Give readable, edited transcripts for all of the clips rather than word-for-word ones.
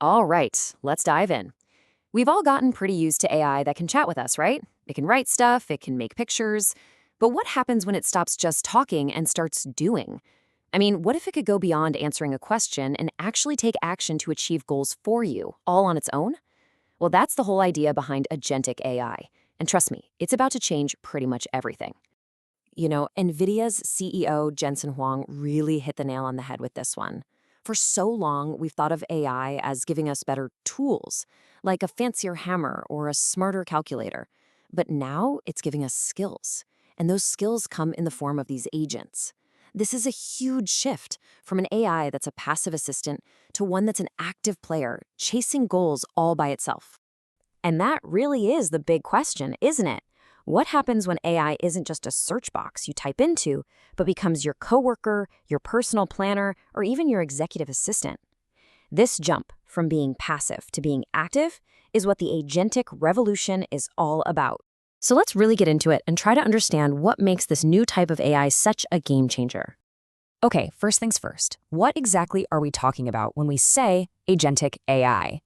All right, let's dive in. We've all gotten pretty used to AI that can chat with us, right? It can write stuff, it can make pictures. But what happens when it stops just talking and starts doing? I mean, what if it could go beyond answering a question and actually take action to achieve goals for you, all on its own? Well, that's the whole idea behind Agentic AI. And trust me, it's about to change pretty much everything. NVIDIA's CEO, Jensen Huang, really hit the nail on the head with this one. For so long, we've thought of AI as giving us better tools, like a fancier hammer or a smarter calculator. But now it's giving us skills. And those skills come in the form of these agents. This is a huge shift from an AI that's a passive assistant to one that's an active player, chasing goals all by itself. And that really is the big question, isn't it? What happens when AI isn't just a search box you type into, but becomes your coworker, your personal planner, or even your executive assistant? This jump from being passive to being active is what the agentic revolution is all about. So let's really get into it and try to understand what makes this new type of AI such a game changer. Okay, first things first. What exactly are we talking about when we say agentic AI?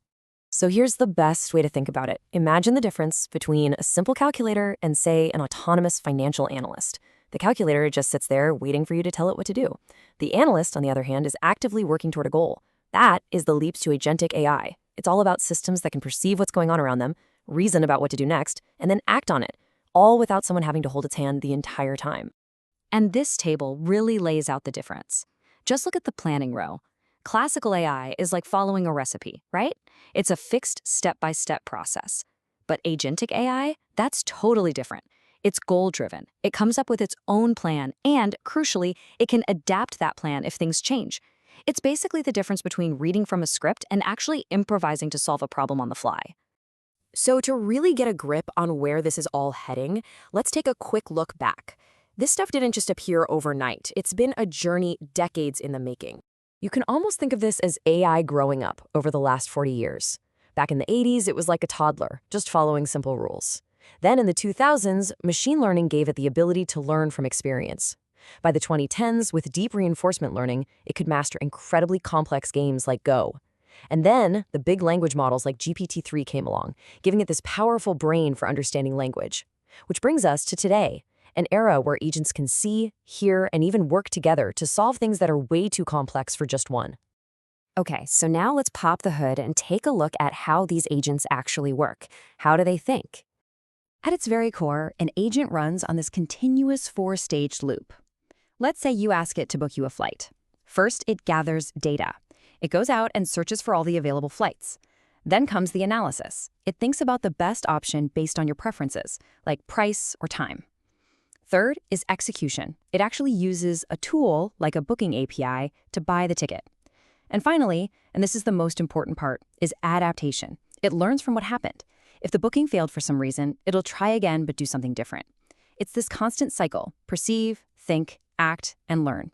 So here's the best way to think about it. Imagine the difference between a simple calculator and, say, an autonomous financial analyst. The calculator just sits there waiting for you to tell it what to do. The analyst, on the other hand, is actively working toward a goal. That is the leap to agentic AI. It's all about systems that can perceive what's going on around them, reason about what to do next, and then act on it, all without someone having to hold its hand the entire time. And this table really lays out the difference. Just look at the planning row. Classical AI is like following a recipe, right? It's a fixed step-by-step process. But agentic AI, that's totally different. It's goal-driven. It comes up with its own plan, and, crucially, it can adapt that plan if things change. It's basically the difference between reading from a script and actually improvising to solve a problem on the fly. So to really get a grip on where this is all heading, let's take a quick look back. This stuff didn't just appear overnight. It's been a journey decades in the making. You can almost think of this as AI growing up over the last 40 years. Back in the 80s, it was like a toddler, just following simple rules. Then in the 2000s, machine learning gave it the ability to learn from experience. By the 2010s, with deep reinforcement learning, it could master incredibly complex games like Go. And then the big language models like GPT-3 came along, giving it this powerful brain for understanding language. Which brings us to today, an era where agents can see, hear, and even work together to solve things that are way too complex for just one. Okay, so now let's pop the hood and take a look at how these agents actually work. How do they think? At its very core, an agent runs on this continuous four-stage loop. Let's say you ask it to book you a flight. First, it gathers data. It goes out and searches for all the available flights. Then comes the analysis. It thinks about the best option based on your preferences, like price or time. Third is execution. It actually uses a tool like a booking API to buy the ticket. And finally, and this is the most important part, is adaptation. It learns from what happened. If the booking failed for some reason, it'll try again but do something different. It's this constant cycle: perceive, think, act, and learn.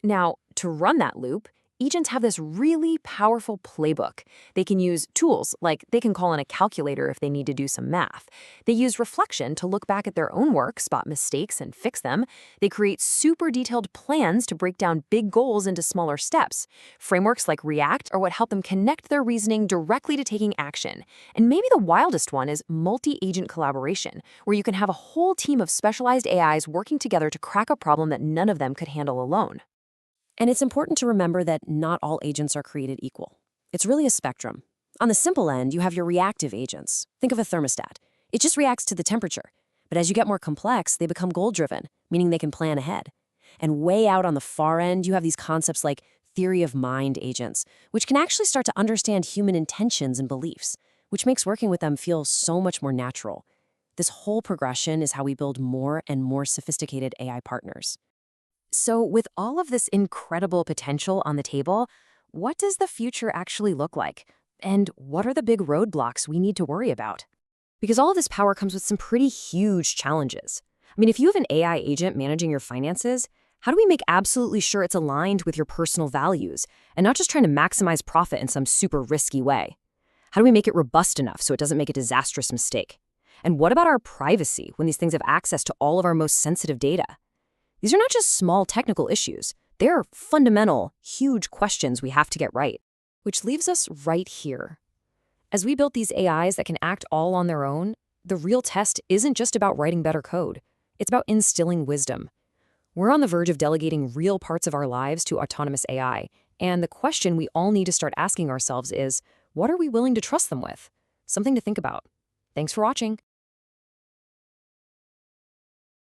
Now, to run that loop, agents have this really powerful playbook. They can use tools, like they can call in a calculator if they need to do some math. They use reflection to look back at their own work, spot mistakes, and fix them. They create super detailed plans to break down big goals into smaller steps. Frameworks like React are what help them connect their reasoning directly to taking action. And maybe the wildest one is multi-agent collaboration, where you can have a whole team of specialized AIs working together to crack a problem that none of them could handle alone. And it's important to remember that not all agents are created equal. It's really a spectrum. On the simple end, you have your reactive agents. Think of a thermostat. It just reacts to the temperature. But as you get more complex, they become goal-driven, meaning they can plan ahead. And way out on the far end, you have these concepts like theory of mind agents, which can actually start to understand human intentions and beliefs, which makes working with them feel so much more natural. This whole progression is how we build more and more sophisticated AI partners. So with all of this incredible potential on the table, what does the future actually look like? And what are the big roadblocks we need to worry about? Because all of this power comes with some pretty huge challenges. I mean, if you have an AI agent managing your finances, how do we make absolutely sure it's aligned with your personal values and not just trying to maximize profit in some super risky way? How do we make it robust enough so it doesn't make a disastrous mistake? And what about our privacy when these things have access to all of our most sensitive data? These are not just small technical issues. They're fundamental, huge questions we have to get right. Which leaves us right here. As we build these AIs that can act all on their own, the real test isn't just about writing better code. It's about instilling wisdom. We're on the verge of delegating real parts of our lives to autonomous AI, and the question we all need to start asking ourselves is, what are we willing to trust them with? Something to think about. Thanks for watching.